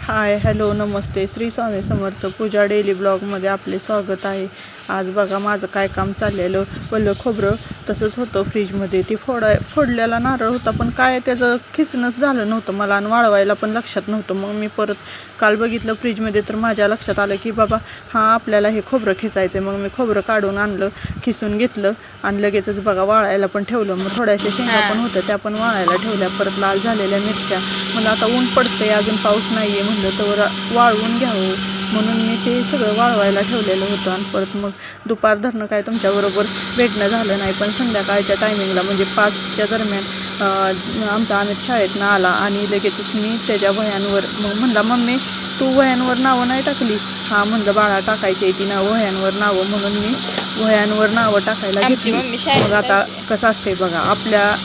Hi hello नमस्ते श्री स्वामी समर्थ पूजा daily ब्लॉगमध्ये आपले स्वागत आहे. आज बघा माझं काय काम चाललेलं. वल्लं खोबरं तसंच होतं फ्रीजमध्ये. ती फोडलेला नारळ होता, पण काय त्याचं खिसणंच झालं नव्हतं मला आणि वाळवायला पण लक्षात नव्हतं. मग मी परत काल बघितलं फ्रीजमध्ये, तर माझ्या लक्षात आलं की बाबा आपल्याला हे खोबरं खिसायचं आहे. मग मी खोबरं काढून आणलं, खिसून घेतलं आणि लगेचच बघा वाळायला पण ठेवलं. मग थोड्याशा शेंगा पण होत्या, त्या पण वाळायला ठेवल्या. परत लाल झालेल्या मिरच्या. म्हणलं आता ऊन पडतंय, अजून पाऊस नाही आहे, म्हणलं तर वाळवून घ्यावं म्हणून मी ते सगळं वाळवायला ठेवलेलं होतं. आणि परत मग दुपार धरणं काय तुमच्याबरोबर भेटणं झालं नाही, पण संध्याकाळच्या टायमिंगला म्हणजे 5च्या दरम्यान आमचा अमित शाळेतनं आला आणि लगेचच मी त्याच्या वह्यांवर म्हणला मम्मी तू वह्यांवर नावं नाही टाकली. म्हणलं बाळा टाकायची आहे ती वह्यांवर नावं, म्हणून मी वह्यांवर नावं टाकायला घेतली. मग आता कसं असते बघा,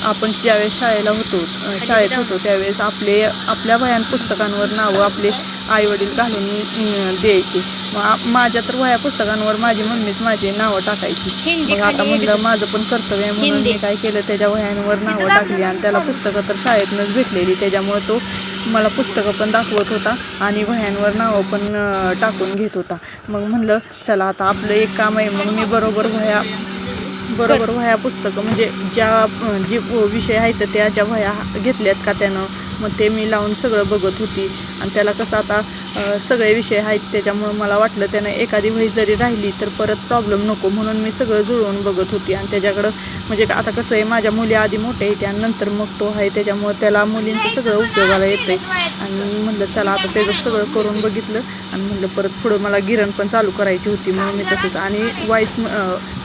आपण ज्यावेळेस शाळेत होतो त्यावेळेस आपल्या वह्यां पुस्तकांवर नावं आपले आईवडील घालून द्यायचे. मग माझ्या तर वह्या पुस्तकांवर माझी मम्मीच माझी नावं टाकायची. मग आता म्हणलं माझं पण कर्तव्य आहे म्हणून मी काय केलं, त्याच्या वह्यांवर नावं टाकली. आणि त्याला पुस्तकं तर शाळेतनंच भेटलेली, त्याच्यामुळे तो मला पुस्तकं पण दाखवत होता आणि वह्यांवर नावं पण टाकून घेत होता. मग म्हणलं चला आता आपलं एक काम आहे. मग मी बरोबर वह्या पुस्तकं म्हणजे जे विषय आहेत त्याच्या वह्या घेतल्यात का त्यानं, मग ते मी लावून सगळं बघत होती. आणि त्याला कसं आता सगळे विषय आहेत, त्याच्यामुळं मला वाटलं त्यानं एखादी वही जरी राहिली तर परत प्रॉब्लेम नको, म्हणून मी सगळं जुळवून बघत होती. आणि त्याच्याकडं म्हणजे आता कसं आहे, माझ्या मुली आधी मोठ्या आहेत आणि नंतर मग तो आहे, त्याच्यामुळं त्याला मुलींचं सगळं उपयोगाला येतं आहे. आणि म्हणलं चला आता त्याचं सगळं करून बघितलं. आणि म्हणलं परत पुढं मला गिरण पण चालू करायची होती, म्हणून मी तसंच. आणि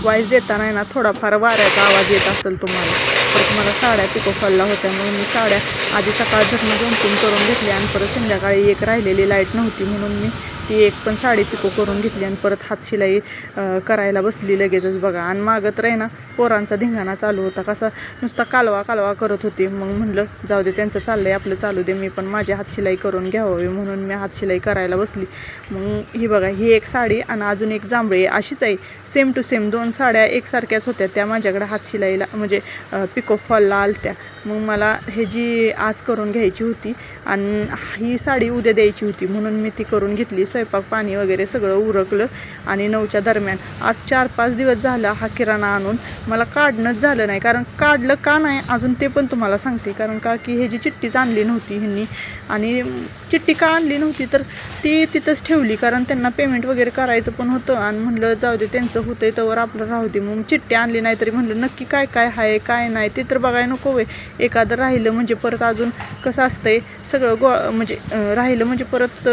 वाईस देताना ना थोडाफार वाऱ्याचा आवाज येत असेल तुम्हाला. परत मला साड्या पिकोफॉलला होत्या, म्हणून मी साड्या आधी सकाळ झटणं 2-3 करून घेतल्या. आणि परत संध्याकाळी एक राहिलेली लाईट नव्हती, म्हणून मी ती एक पण साडी पिको करून घेतली. आणि परत हातशिलाई करायला बसली लगेचच बघा. आणि मागं तर आहे ना पोरांचा धिंगाणा चालू होता, कसा नुसता कालवा करत होती. मग म्हणलं जाऊ दे, त्यांचं चाललंय आपलं चालू दे, मी पण माझी हातशिलाई करून घ्यावी म्हणून मी हातशिलाई करायला बसली. मग ही बघा, ही एक साडी आणि अजून एक जांभळी अशीच आहे, सेम टू सेम 2 साड्या एकसारख्याच होत्या. त्या माझ्याकडे हातशिलाईला म्हणजे पिको फॉलला आलत्या. मग मला हे जी आज करून घ्यायची होती आणि ही साडी उद्या द्यायची होती, म्हणून मी ती करून घेतली. स्वयंपाक पाणी वगैरे सगळं उरकलं. आणि 9च्या दरम्यान आज 4-5 दिवस झाला हा किराणा आणून मला काढणंच झालं नाही. कारण काढलं का नाही अजून ते पण तुम्हाला सांगते. कारण का की ह्याची चिठ्ठीच आणली नव्हती ह्यांनी. आणि चिठ्ठी का आणली नव्हती तर ती तिथंच ठेवली, कारण त्यांना पेमेंट वगैरे करायचं पण होतं. आणि म्हणलं जाऊ दे, त्यांचं होतंय तोवर आपलं राहू दे. मग चिठ्ठी आणली नाही तरी म्हणलं नक्की काय काय आहे काय नाही ते तर बघायला नको वे. एखादं राहिलं म्हणजे परत अजून कसं असतंय सगळं म्हणजे राहिलं म्हणजे परत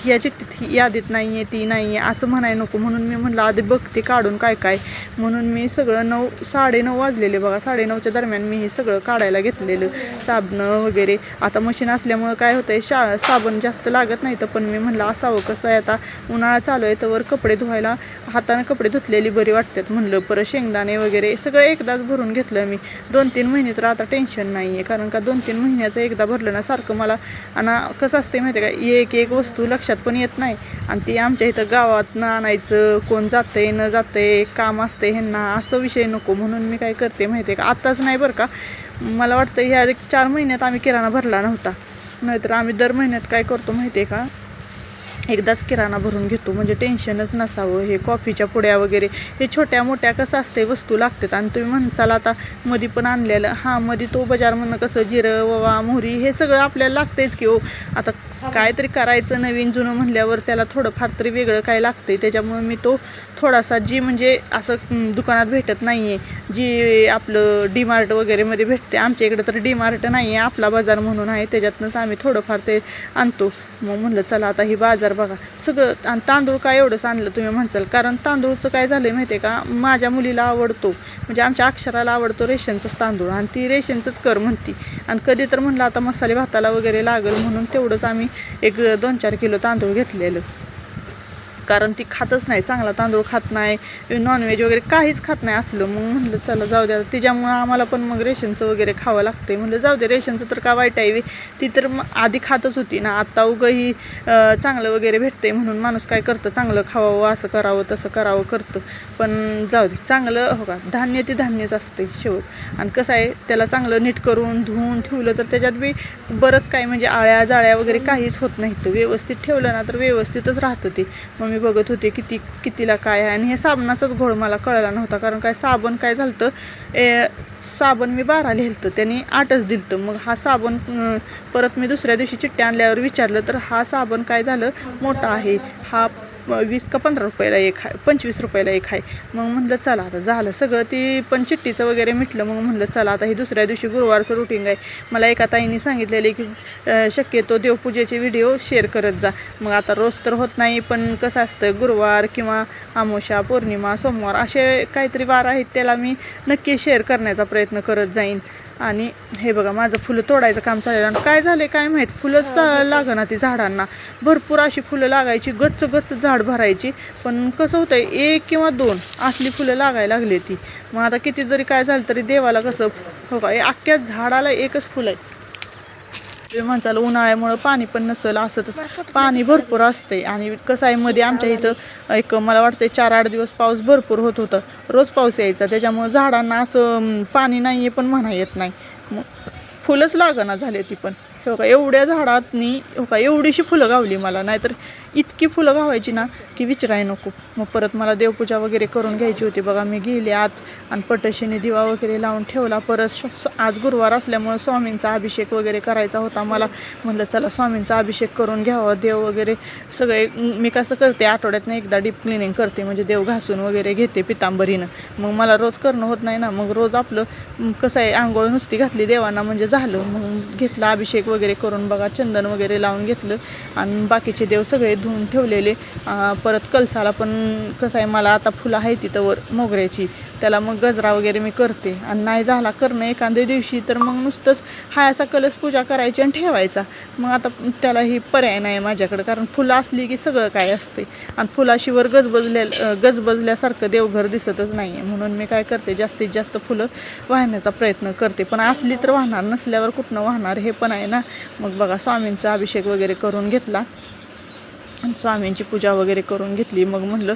ह्या चिठ्ठीत यादीत नाही आहे ती नाही आहे असं म्हणायला नको, म्हणून मी म्हणलं आधी बघते काढून काय काय. म्हणून मी सगळं 9-9:30 वाजलेले बघा. 9:30च्या दरम्यान मी हे सगळं काढायला घेतलेलं. साबणं वगैरे आता मशीन असल्यामुळं काय होतंय, साबण जास्त लागत नाही. तर पण मी म्हणलं असावं, कसं आहे आता उन्हाळा चालू आहे तर कपडे धुवायला हाताने कपडे धुतलेली बरी वाटतात म्हणलं. परत शेंगदाणे वगैरे सगळं एकदाच भरून घेतलं मी. 2-3 महिने तर आता टेन्शन नाही आहे, कारण का 2-3 महिन्याचं एकदा भरलं ना सारखं मला. आणि कसं असते माहिती आहे का, एक वस्तू लक्षात पण येत नाही. आणि ती आमच्या इथं गावात न आणायचं, कोण जातंय न जातंय, काम असते ह्यांना, असं विषय नको. म्हणून मी काय करते माहिती आहे का, आत्ताच नाही बरं का, मला वाटतं ह्या 4 महिन्यात आम्ही किराणा भरला नव्हता. नाहीतर आम्ही दर महिन्यात काय करतो माहिती आहे का, एकदाच किराणा भरून घेतो म्हणजे टेन्शनच नसावं. हे कॉफीच्या पुड्या वगैरे हे छोट्या मोठ्या कसं असते वस्तू लागतात. आणि तुम्ही म्हणसाल आता मधी पण आणलेलं, मधी तो बाजारमधनं कसं जिरं ओवा मोहरी हे सगळं आपल्याला लागतेच की हो. आता काहीतरी करायचं नवीन जुनं म्हणल्यावर त्याला थोडंफार तरी वेगळं काय लागतंय. त्याच्यामुळे मी तो थोडासा जी म्हणजे असं दुकानात भेटत नाही आहे, जी आपलं डीमार्ट वगैरेमध्ये भेटते. आमच्या इकडं तर डीमार्ट नाही आहे, आपला बाजार म्हणून आहे, त्याच्यातनंच आम्ही थोडंफार ते आणतो. मग म्हणलं चला आता ही बाजार बघा सगळं. आणि तांदूळ काय एवढंच आणलं तुम्ही म्हणसाल, कारण तांदूळचं काय झालं माहिती आहे का, माझ्या मुलीला आवडतो म्हणजे आमच्या अक्षराला आवडतो रेशनचंच तांदूळ, आणि ती रेशनचंच कर म्हणती. आणि कधी तर म्हणलं आता मसाले भाताला वगैरे लागल म्हणून तेवढंच आम्ही एक 2-4 किलो तांदूळ घेतलेलं. कारण ती खातच नाही, चांगला तांदूळ खात नाही, नॉनव्हेज वगैरे काहीच खात नाही असलं. मग म्हणलं चला जाऊ द्या, तिच्यामुळं आम्हाला पण मग रेशनचं वगैरे खावं लागतंय. म्हणलं जाऊ दे, रेशनचं तर का वाईट आहे, ती तर आधी खातच होती ना. आता उगं ही चांगलं वगैरे भेटतंय म्हणून माणूस काय करतं, चांगलं खावावं, असं करावं तसं करावं करतं. पण जाऊ दे, चांगलं हो का, धान्य ते धान्यच असते शेवट. आणि कसं आहे, त्याला चांगलं नीट करून धुवून ठेवलं तर त्याच्यात बी बरंच काय म्हणजे आळ्या जाळ्या वगैरे काहीच होत नाही. तर व्यवस्थित ठेवलं ना तर व्यवस्थितच राहतं ते. मग मी बघत होते कितीला काय आहे. आणि हे साबणाचाच घोळ मला कळला नव्हता, कारण काय साबण काय झालं तर साबण मी 12 लिहिलं, त्यांनी 8च दिलं. मग हा साबण परत मी दुसऱ्या दिवशी चिठ्ठी आणल्यावर विचारलं तर हा साबण काय झालं मोठा आहे, हा 20 का 15 रुपयाला एक आहे, 25 रुपयाला एक आहे. मग म्हणलं चला आता झालं सगळं, ती पण चिठ्ठीचं वगैरे मिटलं. मग म्हणलं चला आता ही दुसऱ्या दिवशी गुरुवारचं रुटीन आहे. मला एका ताईंनी सांगितलेले की शक्यतो देवपूजेचे व्हिडिओ शेअर करत जा. मग आता रोज तर होत नाही, पण कसं असतं, गुरुवार किंवा अमावस्या, पौर्णिमा, सोमवार असे काहीतरी वार आहेत, त्याला मी नक्की शेअर करण्याचा प्रयत्न करत जाईन. आणि हे बघा, माझं फुलं तोडायचं काम चाललेलं. आणि काय झालं काय माहीत, फुलंच लागना ती झाडांना. भरपूर अशी फुलं लागायची, गच्च गच्च झाड भरायची, पण कसं होतंय 1 किंवा 2 असली फुलं लागायला लागली ती. मग आता किती जरी काय झालं तरी देवाला कसं हो का, अख्ख्या झाडाला एकच फुलं आहे. माणसाला उन्हाळ्यामुळं पाणी पण नसेल, असं तसं पाणी भरपूर असते. आणि कसं आहे, मध्ये आमच्या इथं एक मला वाटतं 4-8 दिवस पाऊस भरपूर होत होता, रोज पाऊस यायचा. त्याच्यामुळं झाडांना असं पाणी नाही आहे पण म्हणा येत नाही, मग फुलंच लागना झाले ती. पण हो का, एवढ्या झाडातनी हो का एवढीशी फुलं गावली मला, नाहीतर इतकी फुलं गावायची ना की विचाराय नको. मग परत मला देवपूजा वगैरे करून घ्यायची होती. बघा मी गेले आत आणि पटशीने दिवा वगैरे लावून ठेवला. परत आज गुरुवार असल्यामुळं स्वामींचा अभिषेक वगैरे करायचा होता मला. म्हणलं चला स्वामींचा अभिषेक करून घ्यावा. देव वगैरे सगळे मी कसं करते, आठवड्यातनं एकदा डीप क्लिनिंग करते, म्हणजे देव घासून वगैरे घेते पितांबरीनं. मग मला रोज करणं होत नाही ना, मग रोज आपलं कसं आहे, आंघोळ नुसती घातली देवांना म्हणजे झालं. मग घेतला अभिषेक वगैरे करून, बघा चंदन वगैरे लावून घेतलं. आणि बाकीचे देव सगळे धुवून ठेवलेले. परत कलसाला पण कसं आहे, मला आता फुलं आहे तिथं वर मोगऱ्याची, त्याला मग गजरा वगैरे मी करते. आणि नाही झाला करणं एखाद्या दिवशी तर मग नुसतंच हाय असा कलश पूजा करायची आणि ठेवायचा. मग आता त्याला ही पर्याय नाही माझ्याकडं, कारण फुलं असली की सगळं काय असते. आणि फुलाशीवर गजबजल्यासारखं देवघर दिसतच नाही आहे. म्हणून मी काय करते, जास्तीत जास्त फुलं वाहण्याचा प्रयत्न करते. पण असली तर वाहणार, नसल्यावर कुठनं वाहणार हे पण आहे ना. मग बघा स्वामींचा अभिषेक वगैरे करून घेतला, स्वामींची पूजा वगैरे करून घेतली. मग म्हणलं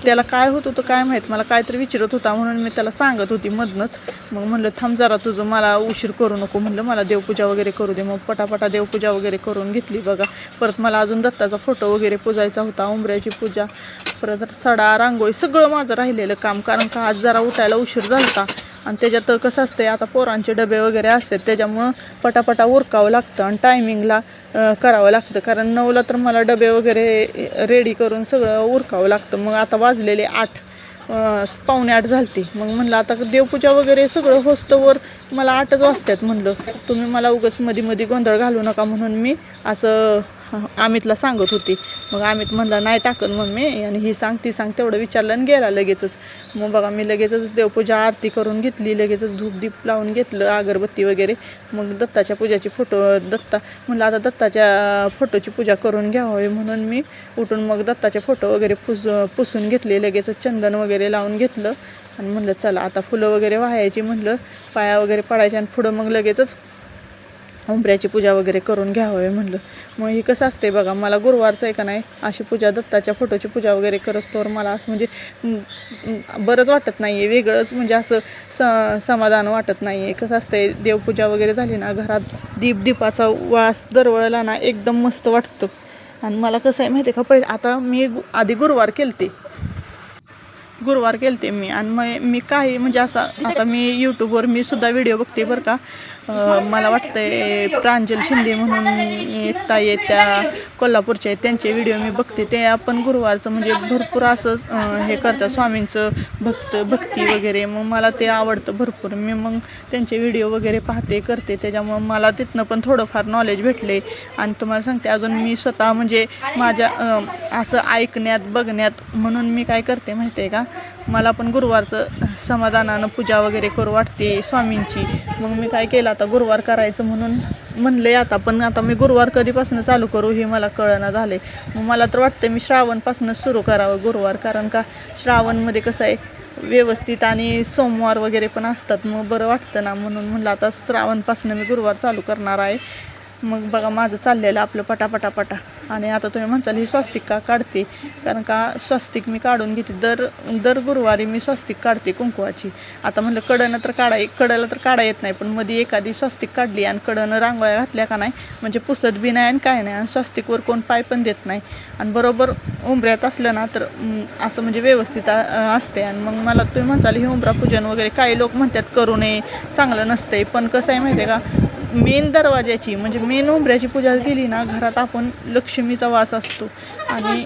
त्याला काय होत होतं काय माहीत, मला काहीतरी विचारत होता म्हणून मी त्याला सांगत होती मधनंच. मग म्हणलं थांब जरा, तुझं मला उशीर करू नको, म्हणलं मला देवपूजा वगैरे करू दे. मग पटापटा देवपूजा वगैरे करून घेतली. बघा परत मला अजून दत्ताचा फोटो वगैरे पुजायचा होता, उंबऱ्याची पूजा, परत सडा, रांगोळी सगळं माझं राहिलेलं काम. कारण का आज जरा उठायला उशीर झाला होता. आणि त्याच्यात कसं असतं, आता पोरांचे डबे वगैरे असतात, त्याच्यामुळं पटापटा उरकावं लागतं आणि टायमिंगला करावं लागतं. कारण 9ला तर मला डबे वगैरे रेडी करून सगळं उरकावं लागतं. मग आता वाजलेले 8, पावणे 8 झालते. मग म्हणलं आता देवपूजा वगैरे सगळं होस्तवर मला 8च वाजतात. म्हणलं तुम्ही मला उगाच मध्ये गोंधळ घालू नका म्हणून मी असं अमितला सांगत होती. मग अमित म्हणला नाही टाकत मम्मी, आणि ही सांग ती सांग तेवढं विचारलं आणि गेला लगेचच. मग बघा मी लगेचच देवपूजा आरती करून घेतली, लगेचच धूपदीप लावून घेतलं, अगरबत्ती वगैरे. मग दत्ताच्या पूजाची म्हणलं आता दत्ताच्या फोटोची पूजा करून घ्यावी म्हणून मी उठून मग दत्ताचे फोटो वगैरे पुसून घेतले, लगेचच चंदन वगैरे लावून घेतलं. आणि म्हणलं चला आता फुलं वगैरे वाहायची, म्हणलं पाया वगैरे पडायचे आणि पुढं मग लगेचच उंबऱ्याची पूजा वगैरे करून घ्यावे म्हणलं. मग हे कसं असते बघा, मला गुरुवारचं आहे का नाही अशी पूजा, दत्ताच्या फोटोची पूजा वगैरे करस्तोवर मला असं म्हणजे बरंच वाटत नाही आहे, वेगळंच म्हणजे असं समाधान वाटत नाही आहे. कसं असतंय, देवपूजा वगैरे झाली ना, घरात दीपाचा वास दरवळला ना एकदम मस्त वाटतं. आणि मला कसं आहे माहिती आहे का, पहिले आता मी आधी गुरुवार केलते मी. आणि मग मी काही म्हणजे असं आता मी यूट्यूबवर मी सुद्धा व्हिडिओ बघते बरं का. मला वाटतंय प्रांजल शिंदे म्हणून एक ताई आहेत, त्या कोल्हापूरच्या आहेत, त्यांचे व्हिडिओ मी बघते. ते आपण गुरुवारचं म्हणजे भरपूर असं हे करतात, स्वामींचं भक्ती वगैरे. मग मला ते आवडतं भरपूर. मी मग त्यांचे व्हिडिओ वगैरे पाहते करते, त्याच्यामुळं मला तिथनं पण थोडंफार नॉलेज भेटले. आणि तुम्हाला सांगते अजून मी स्वतः म्हणजे माझ्या असं ऐकण्यात बघण्यात, म्हणून मी काय करते माहिती आहे का, मला पण गुरुवारचं समाधानानं पूजा वगैरे करू वाटते स्वामींची. मग मी काय केलं, आता गुरुवार करायचं म्हणून म्हणले आता. पण आता मी गुरुवार कधीपासून चालू करू हे मला कळना झाले. मग मला तर वाटतं मी श्रावणपासूनच सुरू करावं गुरुवार, कारण का श्रावणमध्ये कसं आहे व्यवस्थित आणि सोमवार वगैरे पण असतात, मग बरं वाटतं ना. म्हणून म्हणलं आता श्रावणपासून मी गुरुवार चालू करणार आहे. मग बघा माझं चाललेलं आपलं पटापटापटा. आणि आता तुम्ही म्हणताल ही स्वस्तिक का काढते, कारण का स्वस्तिक मी काढून घेते दर गुरुवारी मी स्वस्तिक काढते कुंकवाची. आता म्हणलं कडला तर काढा येत नाही, पण मध्ये एखादी स्वस्तिक काढली आणि कडनं रांगोळ्या घातल्या का नाही म्हणजे पुसत बी नाही आणि काय नाही, आणि स्वस्तिकवर कोण पाय पण देत नाही. आणि बरोबर उंबऱ्यात असलं ना तर असं म्हणजे व्यवस्थित असते. आणि मग मला तुम्ही म्हणताल हे उंबरा पूजन वगैरे काही लोक म्हणतात करू नये, चांगलं नसतंय. पण कसं आहे माहिती आहे का, मेन दरवाजाची म्हणजे मेन उंबऱ्याची पूजा केली ना घरात आपण लक्ष्मीचा वास असतो. आणि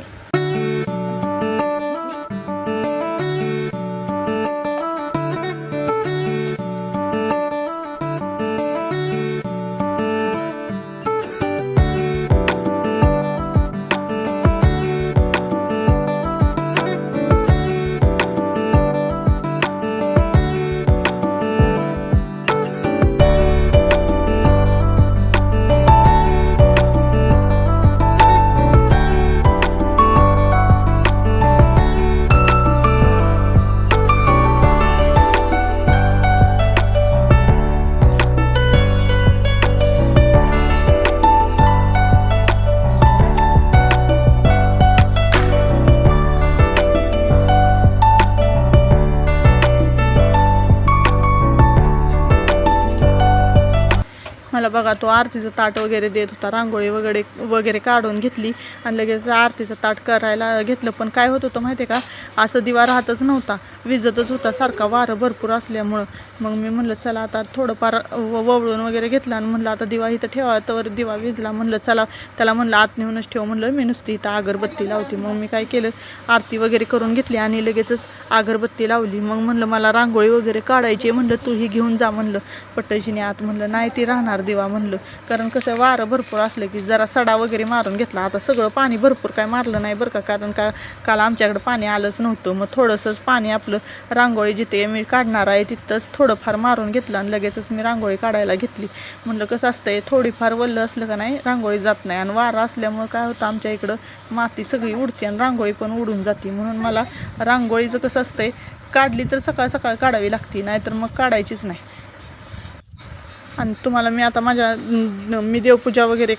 मला बघा तो आरतीचं ताट वगैरे देत होता, रांगोळी वगैरे काढून घेतली आणि लगेच आरतीचं ताट करायला घेतलं. पण काय होत होतं माहिती आहे का, असं दिवा राहतच नव्हता, विजतच होता सारखा वारं भरपूर असल्यामुळं. मग मी म्हणलं चला आता थोडंफार वळून वगैरे घेतलं आणि म्हणलं आता दिवा इथं ठेवा, तर दिवा विजला. म्हणलं चला त्याला म्हणलं आत नेऊनच ठेव, म्हणलं मी नुसती इथं अगरबत्ती लावते. मग मी काय केलं, आरती वगैरे करून घेतली आणि लगेचच अगरबत्ती लावली. मग म्हणलं मला रांगोळी वगैरे काढायची, म्हणलं तू ही घेऊन जा म्हणलं पट्टशीने आत. म्हणलं नाही ती राहणार दिवा म्हणलं, कारण कसं वारं भरपूर असलं की जरा सडा वगैरे मारून घेतला. आता सगळं पाणी भरपूर काय मारलं नाही बरं का, कारण का काल आमच्याकडं पाणी आलंच नव्हतं. मग थोडंसंच पाणी आपलं रांगोळी जिथे मी काढणार आहे तिथंच थोडंफार मारून घेतलं आणि लगेचच मी रांगोळी काढायला घेतली. म्हणलं कसं असतंय थोडीफार वल्लं असलं का नाही रांगोळी जात नाही, आणि वारं असल्यामुळं काय होतं आमच्या इकडं माती सगळी उडते आणि रांगोळी पण उडून जाते. म्हणून मला रांगोळीचं कसं असतंय काढली तर सकाळ सकाळ काढावी लागते, नाहीतर मग काढायचीच नाही. आणि तुम्हाला मी आता मी देवपूजा वगैरे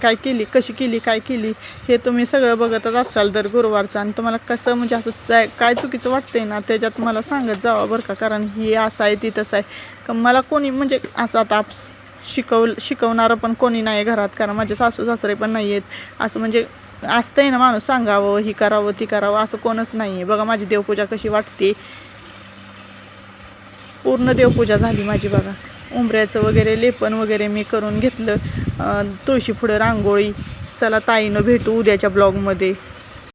कशी केली काय केली हे तुम्ही सगळं बघतच असाल दर गुरुवारचं. आणि तुम्हाला कसं म्हणजे असं काय चुकीचं वाटतंय ना त्याच्यात मला सांगत जावं बरं का, कारण ही असं आहे ती तसं आहे का. मला कोणी म्हणजे असं आता शिकवणारं पण कोणी नाही घरात, कारण माझे सासू सासरे पण नाही आहेत. असं म्हणजे असतंय ना माणूस सांगावं ही करावं ती करावं, असं कोणच नाही आहे. बघा माझी देवपूजा कशी वाटते, पूर्ण देवपूजा झाली माझी. बघा उंबऱ्याचं वगैरे लेपन वगैरे मी करून घेतलं, तुळशी पुढं रांगोळी. चला ताईनं भेटू उद्याच्या ब्लॉगमध्ये.